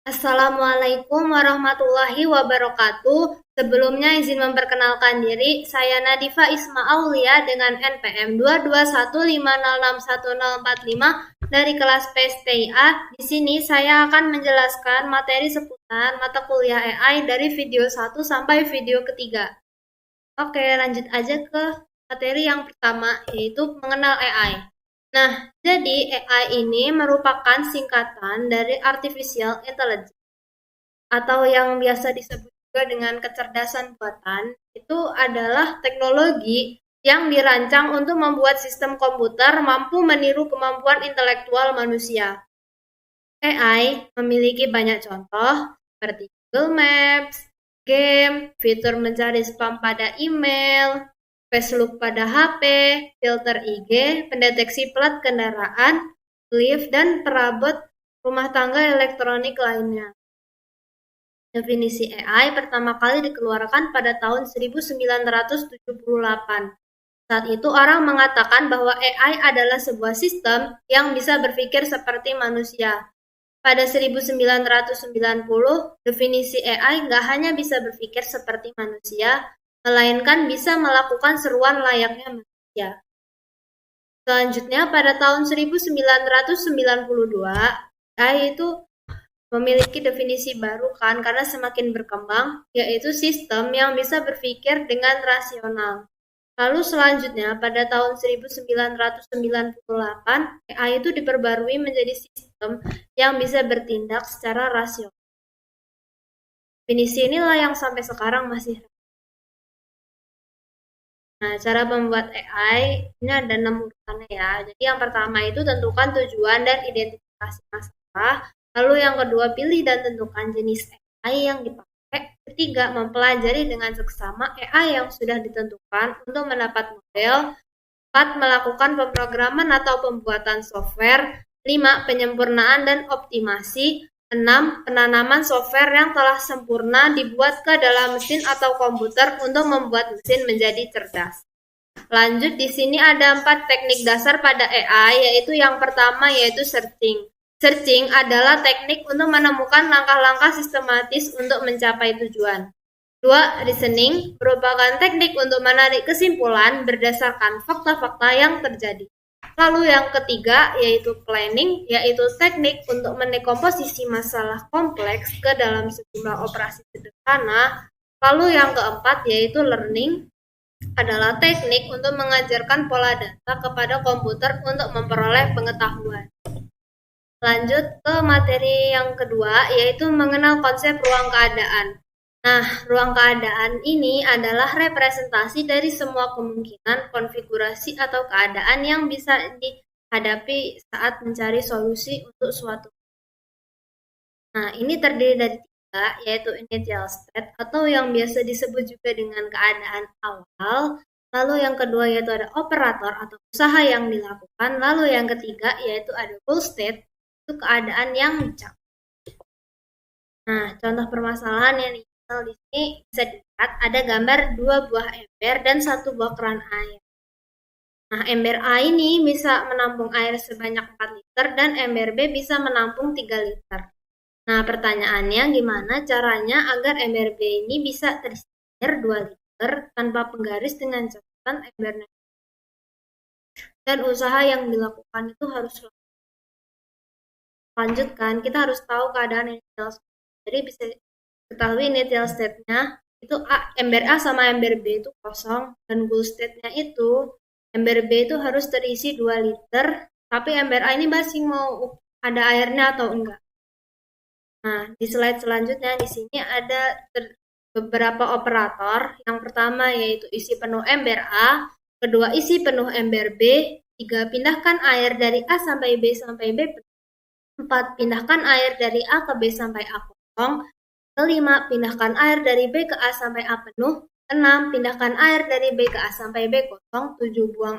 Assalamualaikum warahmatullahi wabarakatuh. Sebelumnya izin memperkenalkan diri, saya Nadifa Isma Aulia dengan NPM 221506145 dari kelas PSTIA. Di sini saya akan menjelaskan materi seputar mata kuliah AI dari video 1 sampai video ketiga. Oke, lanjut aja ke materi yang pertama, yaitu mengenal AI. Nah, jadi AI ini merupakan singkatan dari Artificial Intelligence atau yang biasa disebut juga dengan kecerdasan buatan. Itu adalah teknologi yang dirancang untuk membuat sistem komputer mampu meniru kemampuan intelektual manusia. AI memiliki banyak contoh seperti Google Maps, game, fitur mencari spam pada email, face look pada HP, filter IG, pendeteksi plat kendaraan, lift, dan perabot rumah tangga elektronik lainnya. Definisi AI pertama kali dikeluarkan pada tahun 1978. Saat itu orang mengatakan bahwa AI adalah sebuah sistem yang bisa berpikir seperti manusia. Pada 1990, definisi AI nggak hanya bisa berpikir seperti manusia, melainkan bisa melakukan seruan layaknya manusia. Selanjutnya, pada tahun 1992, AI itu memiliki definisi baru kan, karena semakin berkembang, yaitu sistem yang bisa berpikir dengan rasional. Lalu selanjutnya, pada tahun 1998, AI itu diperbarui menjadi sistem yang bisa bertindak secara rasional. Definisi inilah yang sampai sekarang masih. Nah, cara membuat AI ini ada 6 urutannya ya. Jadi yang pertama itu tentukan tujuan dan identifikasi masalah. Lalu yang kedua, pilih dan tentukan jenis AI yang dipakai. Ketiga, mempelajari dengan seksama AI yang sudah ditentukan untuk mendapat model. 4. Melakukan pemrograman atau pembuatan software. 5. Penyempurnaan dan optimasi. 6. Penanaman software yang telah sempurna dibuat ke dalam mesin atau komputer untuk membuat mesin menjadi cerdas. Lanjut, di sini ada 4 teknik dasar pada AI, yaitu yang pertama yaitu searching. Searching adalah teknik untuk menemukan langkah-langkah sistematis untuk mencapai tujuan. 2. Reasoning merupakan teknik untuk menarik kesimpulan berdasarkan fakta-fakta yang terjadi. Lalu yang ketiga yaitu planning, yaitu teknik untuk mendekomposisi masalah kompleks ke dalam sejumlah operasi sederhana. Lalu yang keempat yaitu learning, adalah teknik untuk mengajarkan pola data kepada komputer untuk memperoleh pengetahuan. Lanjut ke materi yang kedua, yaitu mengenal konsep ruang keadaan. Nah, ruang keadaan ini adalah representasi dari semua kemungkinan konfigurasi atau keadaan yang bisa dihadapi saat mencari solusi untuk suatu. Nah, ini terdiri dari tiga, yaitu initial state atau yang biasa disebut juga dengan keadaan awal. Lalu yang kedua yaitu ada operator atau usaha yang dilakukan. Lalu yang ketiga yaitu ada goal state, itu keadaan yang dicapai. Nah, contoh permasalahan yang di sini bisa dilihat ada gambar 2 buah ember dan 1 buah keran air. Nah, ember A ini bisa menampung air sebanyak 4 liter dan ember B bisa menampung 3 liter. Nah, pertanyaannya gimana caranya agar ember B ini bisa terisi air 2 liter tanpa penggaris dengan catatan embernya. Dan usaha yang dilakukan itu harus lanjutkan, kita harus tahu keadaan initial state. Jadi bisa ketahui initial state-nya itu ember A sama ember B itu kosong, dan goal state-nya itu ember B itu harus terisi 2 liter, tapi ember A ini masih mau ada airnya atau enggak. Nah, di slide selanjutnya di sini ada beberapa operator. Yang pertama yaitu isi penuh ember A, kedua isi penuh ember B, 3 pindahkan air dari A sampai B sampai B, 4 pindahkan air dari A ke B sampai A kosong, kelima pindahkan air dari B ke A sampai A penuh, 6 pindahkan air dari B ke A sampai B kosong, 7 buang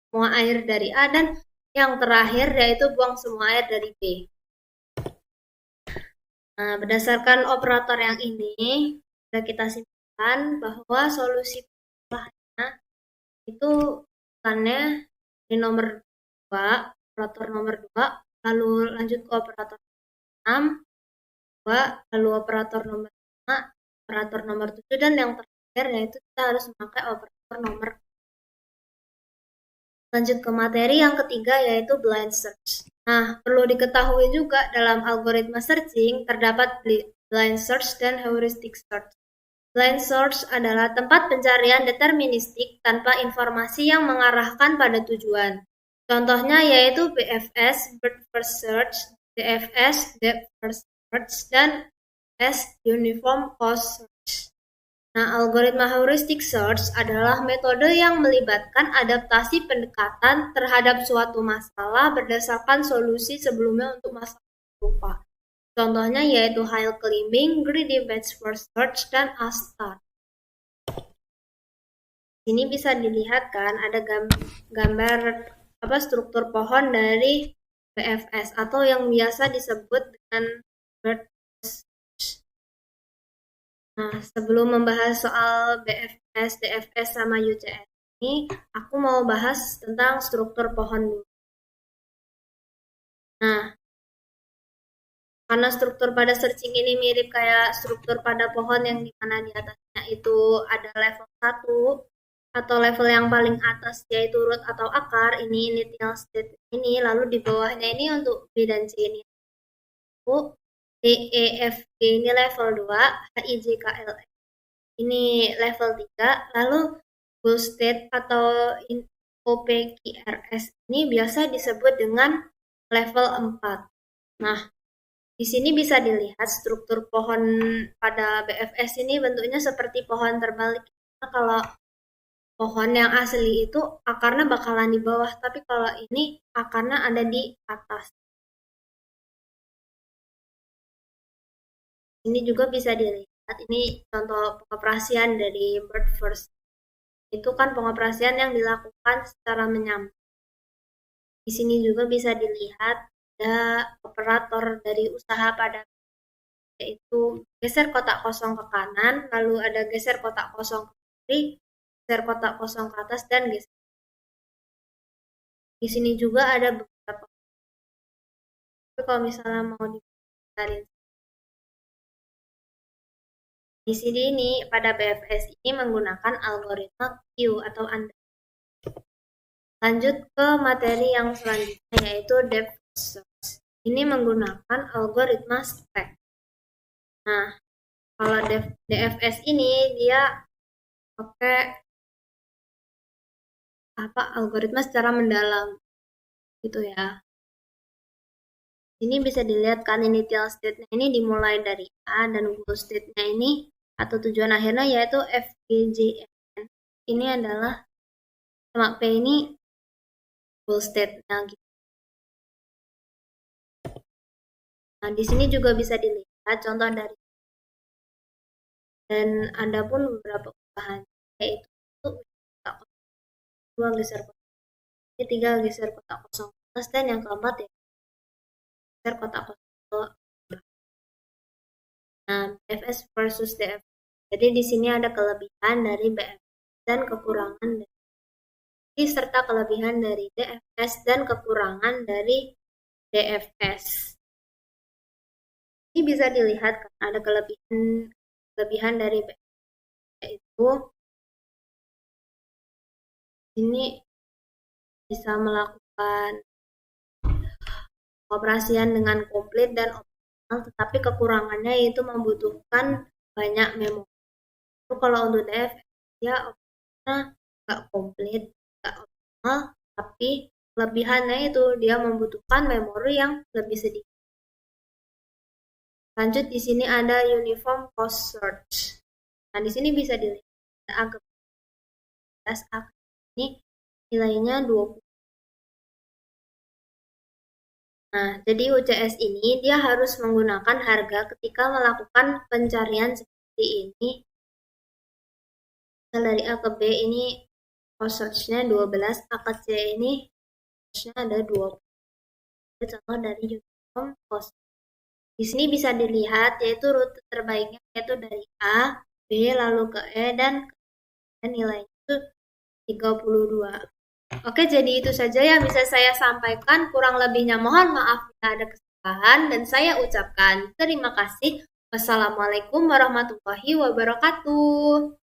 semua air dari A, dan yang terakhir yaitu buang semua air dari B. Nah, berdasarkan operator yang ini, sudah kita simpulkan bahwa solusi masalahnya itu bukannya di nomor 2, operator nomor 2, lalu lanjut ke operator 6, 2, lalu operator nomor 5, operator nomor 7, dan yang terakhir yaitu kita harus memakai operator nomor. Lanjut ke materi yang ketiga yaitu blind search. Nah, perlu diketahui juga dalam algoritma searching terdapat blind search dan heuristic search. Blind search adalah tempat pencarian deterministik tanpa informasi yang mengarahkan pada tujuan. Contohnya yaitu BFS, Breadth First Search, DFS, Depth First Search, dan S, Uniform Cost Search. Nah, algoritma heuristic search adalah metode yang melibatkan adaptasi pendekatan terhadap suatu masalah berdasarkan solusi sebelumnya untuk masalah serupa. Contohnya yaitu hill climbing, greedy batch first search, dan A-star. Ini bisa dilihat kan ada gambar struktur pohon dari BFS atau yang biasa disebut dengan breadth first search. Nah, sebelum membahas soal BFS, DFS, sama UCS ini, aku mau bahas tentang struktur pohon dulu. Nah, karena struktur pada searching ini mirip kayak struktur pada pohon yang dimana di atasnya itu ada level 1 atau level yang paling atas yaitu root atau akar, ini initial state ini, lalu di bawahnya ini untuk B dan C ini. D, E, F, G ini level 2, H, I, J, K, L, M ini level 3, lalu goal state atau OPQRS ini biasa disebut dengan level 4. Nah, di sini bisa dilihat struktur pohon pada BFS ini bentuknya seperti pohon terbalik. Nah, kalau pohon yang asli itu akarnya bakalan di bawah, tapi kalau ini akarnya ada di atas. Ini juga bisa dilihat, ini contoh pengoperasian dari bird first. Itu kan pengoperasian yang dilakukan secara menyamping. Di sini juga bisa dilihat ada operator dari usaha pada yaitu geser kotak kosong ke kanan, lalu ada geser kotak kosong ke kiri, geser kotak kosong ke atas, dan geser. Di sini juga ada beberapa. Tapi kalau misalnya mau dipelajarin di sini ini pada BFS ini menggunakan algoritma Q atau ANDA. Lanjut ke materi yang selanjutnya yaitu depth search. Ini menggunakan algoritma stack. Nah, kalau DFS ini dia pakai algoritma secara mendalam gitu ya. Ini bisa dilihat kan initial state-nya ini dimulai dari A dan goal state-nya ini atau tujuan akhirnya yaitu FGJN. Ini adalah sama P ini goal state-nya gitu. Nah, di sini juga bisa dilihat contoh dari dan ada pun beberapa usaha yaitu 2 geser kotak, 3 geser kotak kosong atas, dan yang keempat ya geser kotak kosong. Nah, BFS versus DFS. Jadi di sini ada kelebihan dari BFS dan kekurangan dari serta kelebihan dari DFS dan kekurangan dari DFS. Ini bisa dilihat kan ada kelebihan dari BFS yaitu ini bisa melakukan operasian dengan komplit dan optimal, tetapi kekurangannya itu membutuhkan banyak memori. Itu kalau untuk DFS ya operasinya nggak komplit, nggak optimal, tapi kelebihannya itu dia membutuhkan memori yang lebih sedikit. Lanjut di sini ada uniform cost search. Nah, di sini bisa dilihat agak ini nilainya 20. Nah, jadi UCS ini dia harus menggunakan harga ketika melakukan pencarian seperti ini. Dari A ke B ini cost search-nya 12, A ke C ini cost-nya ada 20. Itu contoh dari uniform cost. Di sini bisa dilihat yaitu rute terbaiknya yaitu dari A, B, lalu ke E, dan nilainya itu 32. Oke, jadi itu saja yang bisa saya sampaikan. Kurang lebihnya mohon maaf jika ada kesalahan. tambahan dan saya ucapkan terima kasih. Wassalamualaikum warahmatullahi wabarakatuh.